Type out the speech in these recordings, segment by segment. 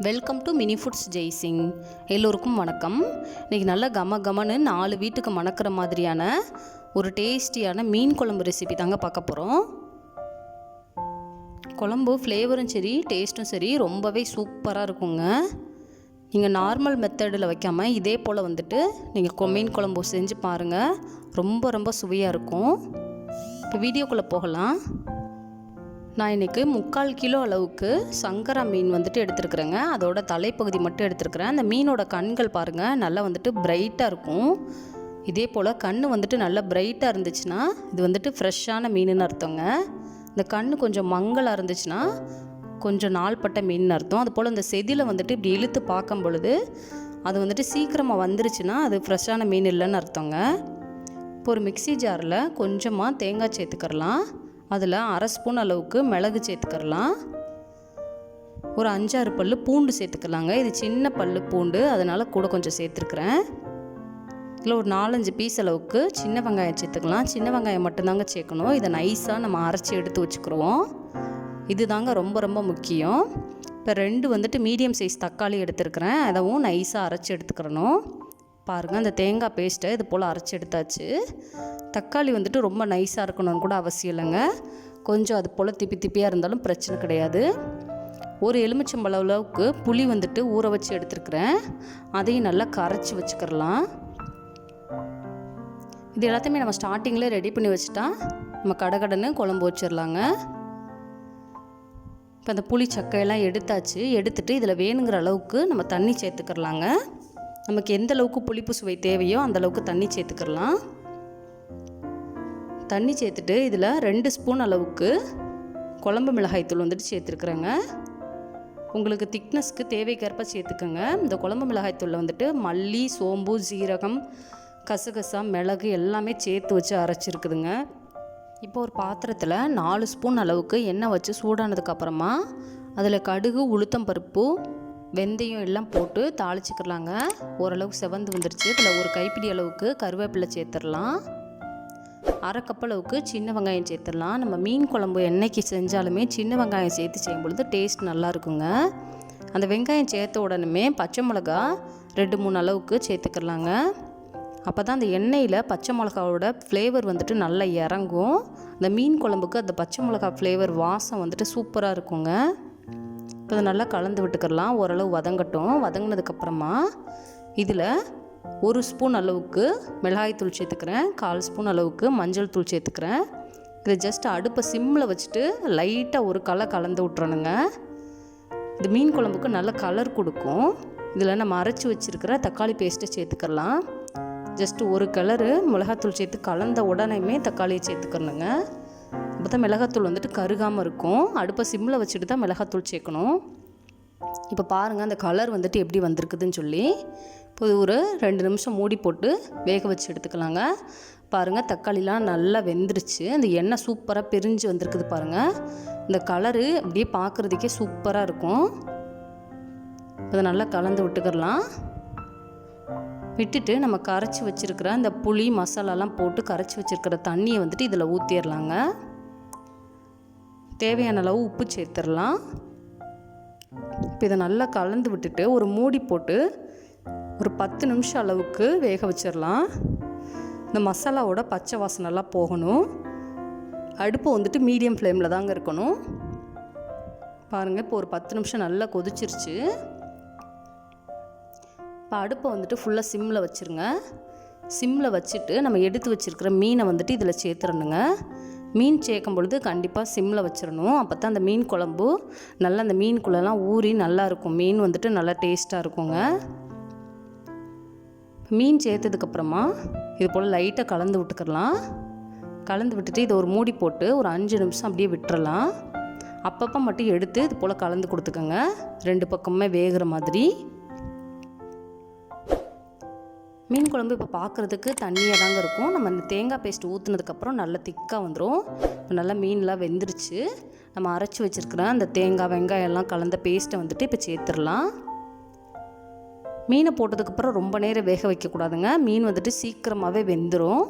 Welcome to Mini Foods Jaisingh. எல்லோருக்கும் வணக்கம். இன்றைக்கி நல்லா கமன்னு 4 வீட்டுக்கு மணக்கிற மாதிரியான ஒரு டேஸ்டியான மீன் குழம்பு ரெசிபி தாங்க பார்க்க போகிறோம். குழம்பு ஃப்ளேவரும் சரி டேஸ்ட்டும் சரி ரொம்பவே சூப்பராக இருக்குங்க. நீங்கள் நார்மல் மெத்தடில் வைக்காமல் இதே போல் நீங்கள் மீன் குழம்பு செஞ்சு பாருங்கள். ரொம்ப சுவையாக இருக்கும். இப்போ வீடியோக்குள்ளே போகலாம். நான் இன்றைக்கி 3/4 கிலோ அளவுக்கு சங்கரா மீன் எடுத்துருக்குறேங்க. அதோட தலைப்பகுதி மட்டும் எடுத்துருக்குறேன். அந்த மீனோட கண்கள் பாருங்கள், நல்லா பிரைட்டாக இருக்கும். இதே போல் கண் நல்லா பிரைட்டாக இருந்துச்சுன்னா இது ஃப்ரெஷ்ஷான மீனுன்னு அர்த்தங்க. இந்த கண் கொஞ்சம் மங்கலாக இருந்துச்சுன்னா கொஞ்சம் நாள்பட்ட மீன் அர்த்தம். அதுபோல் இந்த செதியில் இப்படி இழுத்து பார்க்கும் பொழுது அது சீக்கிரமாக வந்துருச்சுன்னா அது ஃப்ரெஷ்ஷான மீன் இல்லைன்னு அர்த்தங்க. இப்போ ஒரு மிக்ஸி ஜாரில் கொஞ்சமாக தேங்காய் சேர்த்துக்கிறலாம். அதில் 1/2 ஸ்பூன் அளவுக்கு மிளகு சேர்த்துக்கிறலாம். ஒரு 5-6 பல் பூண்டு சேர்த்துக்கலாங்க. இது சின்ன பல் பூண்டு, அதனால் கூட கொஞ்சம் சேர்த்துருக்குறேன். இதில் ஒரு 4-5 பீஸ் அளவுக்கு சின்ன வெங்காயம் சேர்த்துக்கலாம். சின்ன வெங்காயம் மட்டும்தாங்க சேர்க்கணும். இதை நைஸாக நம்ம அரைச்சி எடுத்து வச்சுக்கிடுவோம். இது தாங்க ரொம்ப முக்கியம். இப்போ 2 மீடியம் சைஸ் தக்காளி எடுத்துருக்கிறேன். அதவும் நைஸாக அரைச்சி எடுத்துக்கிறணும். பாருங்கள், அந்த தேங்காய் பேஸ்ட்டை இது போல் அரைச்சி எடுத்தாச்சு. தக்காளி ரொம்ப நைஸாக இருக்கணும்னு கூட அவசியம் இல்லைங்க. கொஞ்சம் அது போல் திப்பியாக இருந்தாலும் பிரச்சனை கிடையாது. ஒரு எலுமிச்சம்பழம் அளவுக்கு புளி ஊற வச்சு எடுத்துருக்குறேன். அதையும் நல்லா கரைச்சி வச்சுக்கிறலாம். இது எல்லாத்தையுமே நம்ம ஸ்டார்டிங்கில் ரெடி பண்ணி வச்சுட்டா நம்ம கடன்னு குழம்பு வச்சிடலாங்க. இப்போ அந்த புளி சக்கையெல்லாம் எடுத்தாச்சு. எடுத்துகிட்டு இதில் வேணுங்கிற அளவுக்கு நம்ம தண்ணி சேர்த்துக்கிறலாங்க. நமக்கு எந்த அளவுக்கு புளிப்பு சுவை தேவையோ அந்தளவுக்கு தண்ணி சேர்த்துக்கலாம். தண்ணி சேர்த்துட்டு இதில் 2 ஸ்பூன் அளவுக்கு குழம்பு மிளகாய்த்தூள் சேர்த்துருக்குறேங்க. உங்களுக்கு திக்னஸ்க்கு தேவைக்கேற்ப சேர்த்துக்கோங்க. இந்த குழம்பு மிளகாய்த்தூளில் மல்லி, சோம்பு, ஜீரகம், கசகசா, மிளகு எல்லாமே சேர்த்து வச்சு அரைச்சிருக்குதுங்க. இப்போ ஒரு பாத்திரத்தில் 4 ஸ்பூன் அளவுக்கு எண்ணெய் வச்சு சூடானதுக்கப்புறமா அதில் கடுகு, உளுத்தம்பருப்பு, வெந்தயம் எல்லாம் போட்டு தாளிச்சிக்கலாங்க. ஓரளவுக்கு செவந்து வந்துருச்சு. இதில் ஒரு கைப்பிடி அளவுக்கு கருவேப்பிலை சேர்த்துடலாம். 1/2 கப் அளவுக்கு சின்ன வெங்காயம் சேர்த்துடலாம். நம்ம மீன் குழம்பு என்னைக்கு செஞ்சாலுமே சின்ன வெங்காயம் சேர்த்து செய்யும் பொழுது டேஸ்ட் நல்லா இருக்குங்க. அந்த வெங்காயம் சேர்த்த உடனே பச்சை மிளகா 2-3 அளவுக்கு சேர்த்துக்கலாங்க. அப்போ தான் அந்த எண்ணெயில் பச்சை மிளகாவோட ஃப்ளேவர் நல்லா இறங்கும். இந்த மீன் குழம்புக்கு அந்த பச்சை மிளகா ஃப்ளேவர் வாசம் சூப்பராக இருக்குங்க. இப்போ அதை நல்லா கலந்து விட்டுக்கலாம். ஓரளவு வதங்கட்டும். வதங்கினதுக்கப்புறமா இதில் 1 ஸ்பூன் அளவுக்கு மிளகாய்த்தூள் சேர்த்துக்கிறேன். 1/4 ஸ்பூன் அளவுக்கு மஞ்சள் தூள் சேர்த்துக்கிறேன். இதை ஜஸ்ட் அடுப்பை சிம்மில் வச்சுட்டு லைட்டாக ஒரு கலந்து விட்றணுங்க. இது மீன் குழம்புக்கு நல்ல கலர் கொடுக்கும். இதில் நம்ம அரைச்சி வச்சுருக்கிற தக்காளி பேஸ்ட்டை சேர்த்துக்கலாம். ஜஸ்ட்டு ஒரு கலரு மிளகாத்தூள் சேர்த்து கலந்த உடனேயுமே தக்காளியை சேர்த்துக்கணுங்க. அப்போ தான் மிளகாத்தூள் கருகாமல் இருக்கும். அடுப்பை சிம்மில் வச்சுட்டு தான் மிளகாத்தூள் சேர்க்கணும். இப்போ பாருங்கள் அந்த கலர் எப்படி வந்திருக்குதுன்னு சொல்லி. இப்போ ஒரு 2 நிமிஷம் மூடி போட்டு வேக வச்சு எடுத்துக்கலாங்க. பாருங்கள், தக்காளிலாம் நல்லா வெந்துருச்சு. அந்த எண்ணெய் சூப்பராக பிரிஞ்சு வந்திருக்குது பாருங்கள். இந்த கலரு அப்படியே பார்க்குறதுக்கே சூப்பராக இருக்கும். அதை நல்லா கலந்து விட்டுக்கலாம். விட்டுட்டு நம்ம கரைச்சி வச்சுருக்கிற அந்த புளி மசாலாலாம் போட்டு கரைச்சி வச்சுருக்கிற தண்ணியை இதில் ஊற்றிடலாங்க. தேவையான அளவு உப்பு சேர்த்துடலாம். இப்போ இதை நல்லா கலந்து விட்டுட்டு ஒரு மூடி போட்டு ஒரு 10 நிமிஷம் அளவுக்கு வேக வச்சிடலாம். இந்த மசாலாவோட பச்சை வாசனைலாம் போகணும். அடுப்பு மீடியம் ஃப்ளேமில் தாங்க இருக்கணும். பாருங்கள், இப்போ ஒரு 10 நிமிஷம் நல்லா கொதிச்சிருச்சு. இப்போ அடுப்பை ஃபுல்லாக சிம்மில் வச்சுருங்க. சிம்மில் வச்சுட்டு நம்ம எடுத்து வச்சுருக்கிற மீனை இதில் சேர்த்துடணுங்க. மீன் சேர்க்கும் பொழுது கண்டிப்பாக சிம்மில் வச்சிடணும். அப்போ தான் அந்த மீன் குழம்பு நல்லா அந்த மீனுக்குள்ளெல்லாம் ஊறி நல்லாயிருக்கும். மீன் நல்லா டேஸ்ட்டாக இருக்குங்க. மீன் சேர்த்ததுக்கப்புறமா இது போல் லைட்டாக கலந்து விட்டுக்கலாம். கலந்து விட்டுட்டு இதை ஒரு மூடி போட்டு ஒரு 5 நிமிஷம் அப்படியே விட்டுறலாம். அப்பப்போ மட்டும் எடுத்து இது போல் கலந்து கொடுத்துக்கோங்க, 2 பக்கமே வேகிற மாதிரி. மீன் குழம்பு இப்போ பார்க்குறதுக்கு தண்ணியாக தாங்க இருக்கும். நம்ம இந்த தேங்காய் பேஸ்ட் ஊற்றுனதுக்கப்புறம் நல்லா திக்காக வந்துடும். இப்போ நல்லா மீன்லாம் வெந்துருச்சு. நம்ம அரைச்சி வச்சுருக்கிற அந்த தேங்காய் வெங்காயம் எல்லாம் கலந்த பேஸ்ட்டை இப்போ சேர்த்துடலாம். மீனை போட்டதுக்கப்புறம் ரொம்ப நேரம் வேக வைக்கக்கூடாதுங்க. மீன் சீக்கிரமாகவே வெந்துடும்.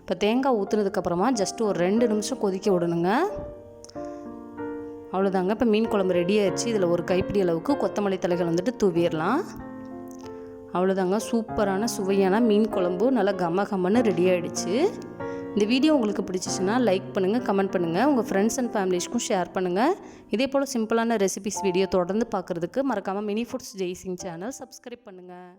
இப்போ தேங்காய் ஊற்றுனதுக்கப்புறமா ஜஸ்ட்டு ஒரு 2 நிமிஷம் கொதிக்க விடணுங்க. அவ்வளோதாங்க. இப்போ மீன் குழம்பு ரெடி ஆயிடுச்சு. இதில் ஒரு கைப்பிடி அளவுக்கு கொத்தமல்லி தலைகள் வந்துட்டு தூவிடலாம். அவ்வளோதாங்க, சூப்பரான சுவையான மீன் குழம்பு நல்லா கமகமன்னு ரெடி ஆகிடுச்சு. இந்த வீடியோ உங்களுக்கு பிடிச்சிச்சுன்னா லைக் பண்ணுங்கள், கமெண்ட் பண்ணுங்கள், உங்கள் ஃப்ரெண்ட்ஸ் அண்ட் ஃபேமிலிஸ்க்கும் ஷேர் பண்ணுங்கள். இதே போல் சிம்பிளான ரெசிபிஸ் வீடியோ தொடர்ந்து பார்க்குறதுக்கு மறக்காமல் Mini Foods Jaisingh channel subscribe பண்ணுங்கள்.